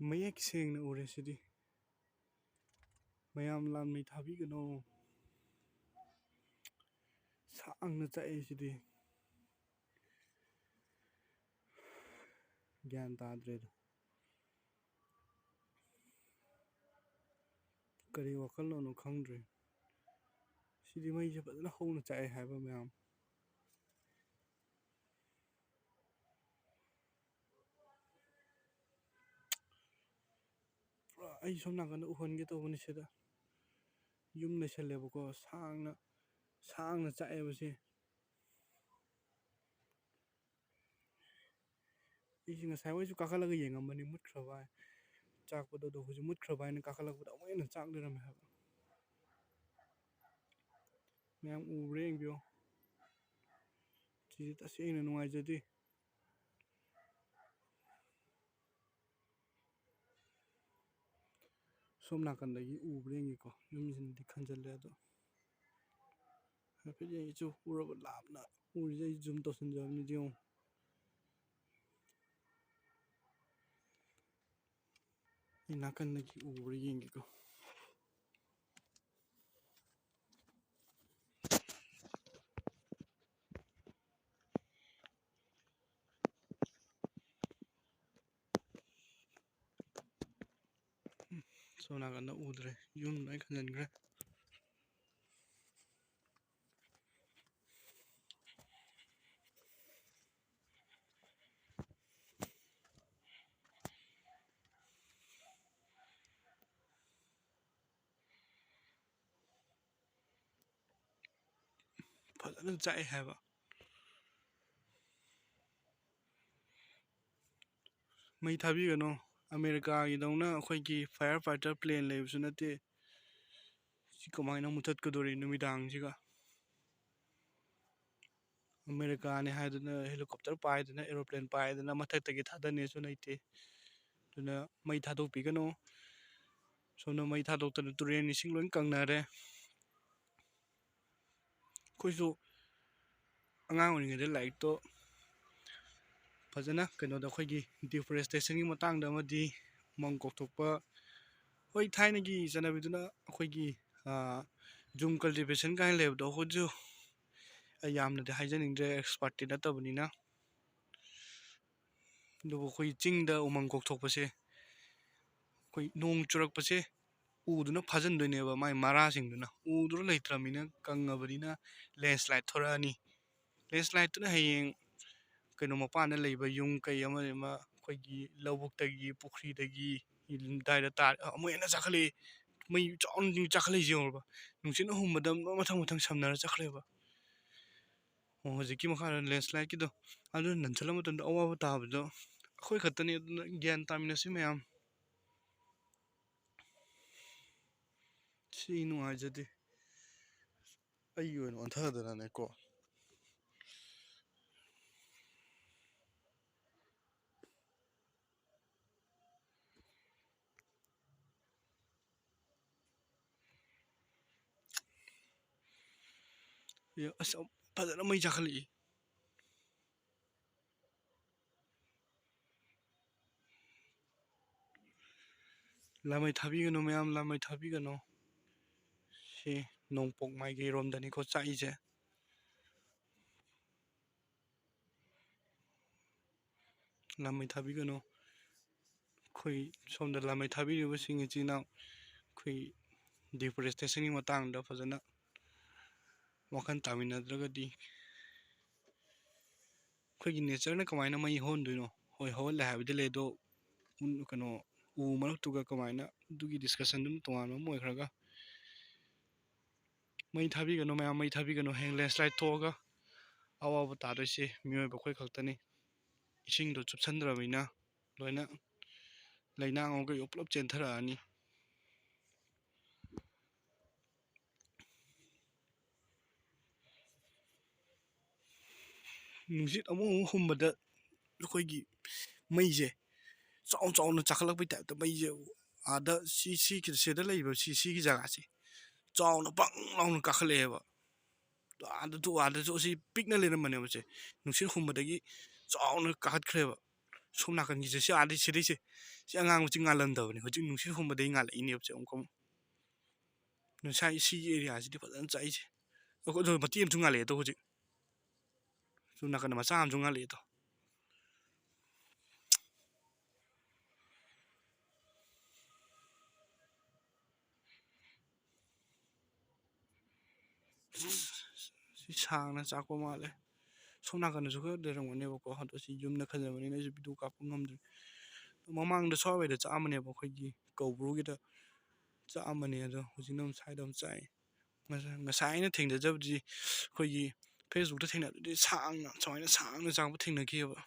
ꯃꯌꯦꯛ ꯁꯦꯡꯅ ꯎꯔꯦ ꯁꯤꯗꯤ ꯃꯌꯥꯝ ꯂꯥꯟꯃꯩ ꯊꯥꯕꯤꯒꯅꯣ ꯁꯥꯡꯅ ꯆꯥꯛꯑꯦ ꯁꯤꯗꯤ ꯒ꯭ꯌꯥꯟ ꯇꯥꯗ꯭ꯔꯦꯗ ꯀꯔꯤ ꯋꯥꯈꯜꯂꯣꯟꯅꯣ ꯈꯪꯗ꯭ꯔꯦ ꯁꯤꯗꯤ ꯃꯩꯁꯦ ꯐꯖꯅ ꯍꯧꯅ ꯆꯥꯛꯑꯦ ꯍꯥꯏꯕ ꯃꯌꯥꯝ ꯄꯨꯔꯥ ꯑꯩ ꯁꯣꯝ ꯅꯥꯀꯟꯗ ꯎꯍꯟꯒꯦ ꯇꯧꯕꯅꯤ ꯁꯤꯗ ꯌꯨꯝ ꯂꯩꯁꯜꯂꯦꯕꯀꯣ ꯁꯥꯡꯅ ꯆꯥꯛꯑꯦꯕ ꯁꯤ ꯑꯩꯁꯤ ꯉꯁꯥꯏ ꯋꯥꯏꯁꯨ ꯀꯥꯈꯠꯂꯒ ꯌꯦꯡꯉꯝꯕꯅꯤ ꯃꯨꯠꯈ꯭ꯔꯕ ꯆꯥꯛꯄꯗꯣ ꯑꯗꯣ ꯍꯧꯖꯤꯛ ꯃꯨꯠꯈ꯭ꯔꯕ ꯍꯥꯏꯅ ꯀꯥꯈꯠꯂꯛꯄꯗ ꯑꯃꯨꯛ ꯍꯦꯟꯅ ꯆꯥꯛ ꯂꯩꯔꯝꯃꯦ ꯍꯥꯏꯕ ꯃꯌꯥꯝ ꯎꯕ꯭ꯔꯥ ꯌꯦꯡꯕꯤꯌꯣ ꯁꯤꯁꯦ ꯇꯁꯦꯡꯅ ꯅꯨꯡꯉꯥꯏꯖꯗꯦ ꯁꯣꯝ ꯅꯥꯀꯟꯗꯒꯤ ꯎꯕ꯭ꯔꯥ ꯌꯦꯡꯒꯦꯀꯣ ꯌꯨꯝꯁꯤꯅꯗꯤ ꯈꯟꯖꯤꯜꯂꯦ ꯑꯗꯣ ꯍꯥꯏꯐꯦꯠ ꯌꯦꯡꯉꯤꯁꯨ ꯎꯔꯕ ꯂꯥꯞꯅ ꯎꯔꯤꯁꯦ ꯑꯩ ꯖꯨꯝ ꯇꯧꯁꯤꯟꯖꯕꯅꯤ ꯌꯦꯡꯉꯨ ꯑꯩ ꯅꯥꯀꯟꯗꯒꯤ ꯎꯕ꯭ꯔꯥ ꯌꯦꯡꯒꯦꯀꯣ ꯁꯣꯝ ꯅꯥꯀꯟꯗ ꯎꯗ꯭ꯔꯦ ꯌꯨꯝ ꯂꯣꯏ ꯈꯟꯖꯤꯟꯈ꯭ꯔꯦ ꯐꯖꯅ ꯆꯥꯛꯑꯦ ꯍꯥꯏꯕ ꯃꯩ ꯊꯥꯕꯤꯒꯅꯣ ꯑꯃꯦꯔꯤꯀꯥꯒꯤꯗꯧꯅ ꯑꯩꯈꯣꯏꯒꯤ ꯐꯥꯏꯌꯔ ꯐꯥꯏꯇꯔ ꯄ꯭ꯂꯦꯟ ꯂꯩꯕꯁꯨ ꯅꯠꯇꯦ ꯁꯤ ꯀꯃꯥꯏꯅ ꯃꯨꯊꯠꯀꯗꯧꯔꯤ ꯅꯨꯃꯤꯗꯥꯡꯁꯤꯒ ꯑꯃꯦꯔꯤꯀꯥꯅꯤ ꯍꯥꯏꯗꯨꯅ ꯍꯦꯂꯤꯀꯣꯞꯇꯔ ꯄꯥꯏꯗꯅ ꯑꯦꯔꯣꯄ꯭ꯂꯦꯟ ꯄꯥꯏꯗꯅ ꯃꯊꯛꯇꯒꯤ ꯊꯥꯗꯅꯦꯁꯨ ꯂꯩꯇꯦ ꯑꯗꯨꯅ ꯃꯩ ꯊꯥꯗꯣꯛꯄꯤꯒꯅꯨ ꯁꯣꯝꯗ ꯃꯩ ꯊꯥꯗꯣꯛꯇꯅ ꯇꯨꯔꯦꯟ ꯏꯁꯤꯡ ꯂꯣꯏ ꯀꯪꯅꯔꯦ ꯑꯩꯈꯣꯏꯁꯨ ꯑꯉꯥꯡ ꯑꯣꯏꯔꯤꯉꯩꯗ ꯂꯥꯏꯔꯤꯛꯇꯣ ꯐꯖꯅ ꯀꯩꯅꯣꯗ ꯑꯩꯈꯣꯏꯒꯤ ꯗꯤꯐꯣꯔꯦꯁꯇꯦꯁꯟꯒꯤ ꯃꯇꯥꯡꯗ ꯑꯃꯗꯤ ꯎꯃꯪ ꯀꯣꯛꯊꯣꯛꯄ ꯍꯣꯏ ꯊꯥꯏꯅꯒꯤ ꯆꯠꯅꯕꯤꯗꯨꯅ ꯑꯩꯈꯣꯏꯒꯤ ꯖꯨꯝ ꯀꯜꯇꯤꯚꯦꯁꯟ ꯀꯥꯏꯅ ꯂꯩꯕꯗꯣ ꯑꯩꯈꯣꯏꯁꯨ ꯑꯩ ꯌꯥꯝꯅꯗꯤ ꯍꯥꯏꯖꯅꯤꯡꯗ꯭ꯔꯦ ꯑꯦꯛꯁꯄꯥꯔꯠꯇꯤ ꯅꯠꯇꯕꯅꯤꯅ ꯑꯗꯨꯕꯨ ꯑꯩꯈꯣꯏ ꯆꯤꯡꯗ ꯎꯃꯪ ꯀꯣꯛꯊꯣꯛꯄꯁꯦ ꯑꯩꯈꯣꯏ ꯅꯣꯡ ꯆꯨꯔꯛꯄꯁꯦ ꯎꯗꯨꯅ ꯐꯥꯖꯤꯟꯗꯣꯏꯅꯦꯕ ꯃꯥꯏ ꯃꯔꯥꯁꯤꯡꯗꯨꯅ ꯎꯗꯨꯅ ꯂꯩꯇ꯭ꯔꯕꯅꯤꯅ ꯀꯪꯉꯕꯅꯤꯅ ꯂꯦꯟꯁ꯭ꯂꯥꯏꯠ ꯊꯣꯔꯛꯑꯅꯤ ꯂꯦꯟꯁ꯭ꯂꯥꯏꯠꯇꯨꯅ ꯍꯌꯦꯡ ꯀꯩꯅꯣ ꯃꯄꯥꯟꯗ ꯂꯩꯕ ꯌꯨꯝ ꯀꯩ ꯑꯃ ꯑꯩꯈꯣꯏꯒꯤ ꯂꯧꯕꯨꯛꯇꯒꯤ ꯄꯨꯈ꯭ꯔꯤꯗꯒꯤ ꯑꯗꯨꯗꯥꯏꯗ ꯇꯥꯔ ꯑꯃꯨꯛ ꯍꯦꯟꯅ ꯆꯥꯈꯠꯂꯛꯏ ꯃꯩ ꯆꯥꯎꯅ ꯆꯥꯈꯠꯂꯛꯏꯁꯦ ꯌꯦꯡꯉꯨꯔꯕ ꯅꯨꯡꯁꯤꯠꯅ ꯍꯨꯝꯕꯗ ꯃꯊꯪ ꯃꯊꯪ ꯁꯝꯅꯔ ꯆꯠꯈ꯭ꯔꯦꯕ ꯍꯧꯖꯤꯛꯀꯤ ꯃꯈꯥꯗ ꯂꯦꯟꯁ꯭ꯂꯥꯏꯠꯀꯤꯗꯣ ꯑꯗꯨꯅ ꯅꯟꯁꯜꯂ ꯃꯇꯝꯗ ꯑꯋꯥꯕ ꯇꯥꯕꯗꯣ ꯑꯩꯈꯣꯏ ꯈꯛꯇꯅꯤ ꯑꯗꯨꯅ ꯒ꯭ꯌꯥꯟ ꯇꯥꯃꯤꯟꯅꯁꯤ ꯃꯌꯥꯝ ꯁꯤ ꯅꯨꯡꯉꯥꯏꯖꯗꯦ ꯑꯩꯒꯤ ꯑꯣꯏꯅ ꯑꯣꯟꯊꯗꯅꯅꯦꯀꯣ ꯑꯁ ꯐꯖꯅ ꯃꯩ ꯆꯥꯈꯠꯂꯛꯏ ꯂꯥꯃꯩ ꯊꯥꯕꯤꯒꯅꯨ ꯃꯌꯥꯝ ꯂꯥꯃꯩ ꯊꯥꯕꯤꯒꯅꯨ ꯁꯤ ꯅꯣꯡꯄꯣꯛ ꯃꯥꯏꯀꯩꯔꯣꯝꯗꯅꯤꯀꯣ ꯆꯥꯛꯏꯁꯦ ꯂꯥꯃꯩ ꯊꯥꯕꯤꯒꯅꯨ ꯑꯩꯈꯣꯏ ꯁꯣꯝꯗ ꯂꯥꯃꯩ ꯊꯥꯕꯤꯔꯤꯕꯁꯤꯡ ꯏꯆꯤꯜ ꯏꯅꯥꯎ ꯑꯩꯈꯣই ꯗꯤꯐꯣꯔꯦꯁꯇꯦꯁꯟꯒꯤ ꯃꯇꯥꯡꯗ ꯐꯖꯅ ꯋꯥꯈꯜ ꯇꯥꯃꯤꯟꯅꯗ꯭ꯔꯒꯗꯤ ꯑꯩꯈꯣꯏꯒꯤ ꯅꯦꯆꯔꯅ ꯀꯃꯥꯏꯅ ꯃꯩ ꯍꯧꯍꯟꯗꯣꯏꯅꯣ ꯍꯣꯏ ꯍꯧꯍꯜꯂꯦ ꯍꯥꯏꯕꯗꯤ ꯂꯩ ꯑꯗꯣ ꯀꯩꯅꯣ ꯎ ꯃꯔꯛꯇꯨꯒ ꯀꯃꯥꯏꯅ ꯑꯗꯨꯒꯤ ꯗꯤꯁꯀꯁꯟꯗꯨꯝ ꯇꯣꯉꯥꯟꯕ ꯑꯃ ꯑꯣꯏꯈ꯭ꯔꯒ ꯃꯩ ꯊꯥꯕꯤꯒꯅꯨ ꯃꯌꯥꯝ ꯃꯩ ꯊꯥꯕꯤꯒꯅꯨ ꯍꯌꯦꯡ ꯂꯦꯟꯁ꯭ꯂꯥꯏꯠ ꯊꯣꯛꯑꯒ ꯑꯋꯥꯕ ꯇꯥꯗꯣꯏꯁꯦ ꯃꯤꯑꯣꯏꯕ ꯑꯩꯈꯣꯏ ꯈꯛꯇꯅꯤ ꯏꯁꯤꯡꯗꯣ ꯆꯨꯞꯁꯟꯗ꯭ꯔꯕꯅꯤꯅ ꯂꯣꯏꯅ ꯂꯩꯅꯥꯡ ꯀꯩ ꯄꯨꯂꯞ ꯆꯦꯟꯊꯔꯛꯑꯅꯤ ꯅꯨꯡꯁꯤꯠ ꯑꯃꯨꯛ ꯍꯨꯝꯕꯗ ꯑꯩꯈꯣꯏꯒꯤ ꯃꯩꯁꯦ ꯆꯥꯎꯅ ꯆꯥꯈꯠꯂꯛꯄꯩ ꯇꯥꯏꯞꯇ ꯃꯩꯁꯦ ꯑꯥꯗ ꯁꯤꯗ ꯂꯩꯕ ꯁꯤꯒꯤ ꯖꯒꯥꯁꯦ ꯆꯥꯎꯅ ꯄꯪ ꯂꯥꯎꯅ ꯀꯥꯈꯠꯂꯛꯑꯦꯕ ꯑꯥꯗꯁꯨ ꯑꯁꯤ ꯄꯤꯛꯅ ꯂꯩꯔꯝꯕꯅꯦꯕ ꯁꯦ ꯅꯨꯡꯁꯤꯠ ꯍꯨꯝꯕꯗꯒꯤ ꯆꯥꯎꯅ ꯀꯥꯈꯠꯈ꯭ꯔꯦꯕ ꯁꯣꯝ ꯅꯥꯀꯟꯒꯤꯁꯦ ꯁꯤ ꯑꯥꯗꯩ ꯁꯤꯗꯩꯁꯦ ꯁꯤ ꯑꯉꯥꯡꯕꯁꯤ ꯉꯥꯜꯍꯟꯗꯕꯅꯤ ꯍꯧꯖꯤꯛ ꯅꯨꯡꯁꯤꯠ ꯍꯨꯝꯕꯗꯒꯤ ꯉꯥꯜꯂꯛꯏꯅꯦꯕ ꯑꯃꯨꯛ ꯉꯁꯥꯏ ꯁꯤꯒꯤ ꯑꯦꯔꯤꯌꯥꯁꯤꯗꯤ ꯐꯖꯅ ꯆꯥꯏꯁꯦ ꯑꯗꯣ ꯃꯇꯦꯛ ꯑꯃꯁꯨ ꯉꯥꯜꯂꯛꯑꯦ ꯑꯗꯣ ꯍꯧꯖꯤꯛ ꯁꯣꯝ ꯅꯥꯀꯟꯗ ꯃꯆꯥ ꯑꯃꯁꯨ ꯉꯥꯜꯂꯛꯑꯦ ꯑꯗꯣ ꯁꯤ ꯁꯥꯡꯅ ꯆꯥꯛꯄ ꯃꯥꯜꯂꯦ ꯁꯣꯝ ꯅꯥꯀꯟꯗꯁꯨ ꯈꯔ ꯂꯩꯔꯝꯒꯅꯦꯕꯀꯣ ꯑꯗꯣ ꯁꯤ ꯌꯨꯝꯗ ꯈꯟꯖꯕꯅꯤꯅ ꯑꯩꯁꯨ ꯚꯤꯗꯤꯑꯣ ꯀꯥꯞꯄ ꯉꯝꯗ꯭ꯔꯤ ꯃꯃꯥꯡꯗ ꯁ꯭ꯋꯥꯏꯋꯥꯏꯗ ꯆꯥꯛꯑꯝꯕꯅꯦꯕ ꯑꯩꯈꯣꯏꯒꯤ ꯀꯧꯕ꯭ꯔꯨꯒꯤꯗ ꯆꯥꯛꯑꯝꯕꯅꯦ ꯑꯗꯣ ꯍꯧꯖꯤꯛꯅ ꯑꯃꯨꯛ ꯁ꯭ꯋꯥꯏꯗ ꯑꯃꯨꯛ ꯆꯥꯛꯑꯦ ꯉꯁꯥꯏ ꯑꯩꯅ ꯊꯦꯡꯅꯖꯕꯗꯤ ꯑꯩꯈꯣꯏꯒꯤ ꯐꯦꯁꯕꯨꯛꯇ ꯊꯦꯡꯅꯕꯗꯤ ꯁꯥꯡꯅ ꯁꯨꯃꯥꯏꯅ ꯁꯥꯡꯅ ꯆꯥꯛꯄ ꯊꯦꯡꯅꯈꯤꯑꯕ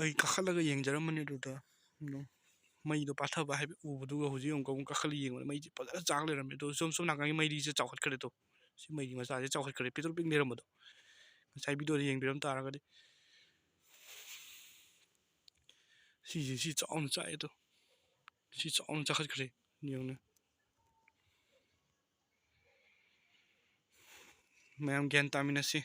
ꯑꯩ ꯀꯥꯈꯠꯂꯒ ꯌꯦꯡꯖꯔꯝꯕꯅꯤ ꯑꯗꯨꯗ ꯃꯩꯗꯣ ꯄꯥꯊꯕ ꯍꯥꯏꯕ ꯎꯕꯗꯨꯒ ꯍꯧꯖꯤꯛ ꯑꯃꯨꯛ ꯀꯥꯈꯠꯂ ꯌꯦꯡꯕꯗ ꯃꯩꯁꯦ ꯐꯖꯅ ꯆꯥꯛ ꯂꯩꯔꯝꯃꯦ ꯑꯗꯣ ꯁꯣꯝ ꯅꯥꯀꯟꯒꯤ ꯃꯩꯔꯤꯁꯦ ꯆꯥꯎꯈꯠꯈ꯭ꯔꯦꯗꯣ ꯁꯤ ꯃꯩꯔꯤ ꯃꯆꯥꯁꯦ ꯆꯥꯎꯈꯠꯈ꯭ꯔꯦ ꯄꯤꯛꯇ꯭ꯔꯨ ꯄꯤꯛ ꯂꯩꯔꯝꯕꯗꯣ ꯉꯁꯥꯏ ꯚꯤꯗꯤꯑꯣꯗ ꯌꯦꯡꯕꯤꯔꯝ ꯇꯥꯔꯒꯗꯤ ꯁꯤꯁꯦ ꯁꯤ ꯆꯥꯎꯅ ꯆꯥꯛꯑꯦ ꯑꯗꯣ ꯁꯤ ꯆꯥꯎꯅ ꯆꯥꯈꯠꯈ꯭ꯔꯦ ꯌꯦꯡꯉꯨꯅꯦ ꯃꯌꯥꯝ ꯒ꯭ꯌꯥꯟ ꯇꯥꯃꯤꯟꯅꯁꯤ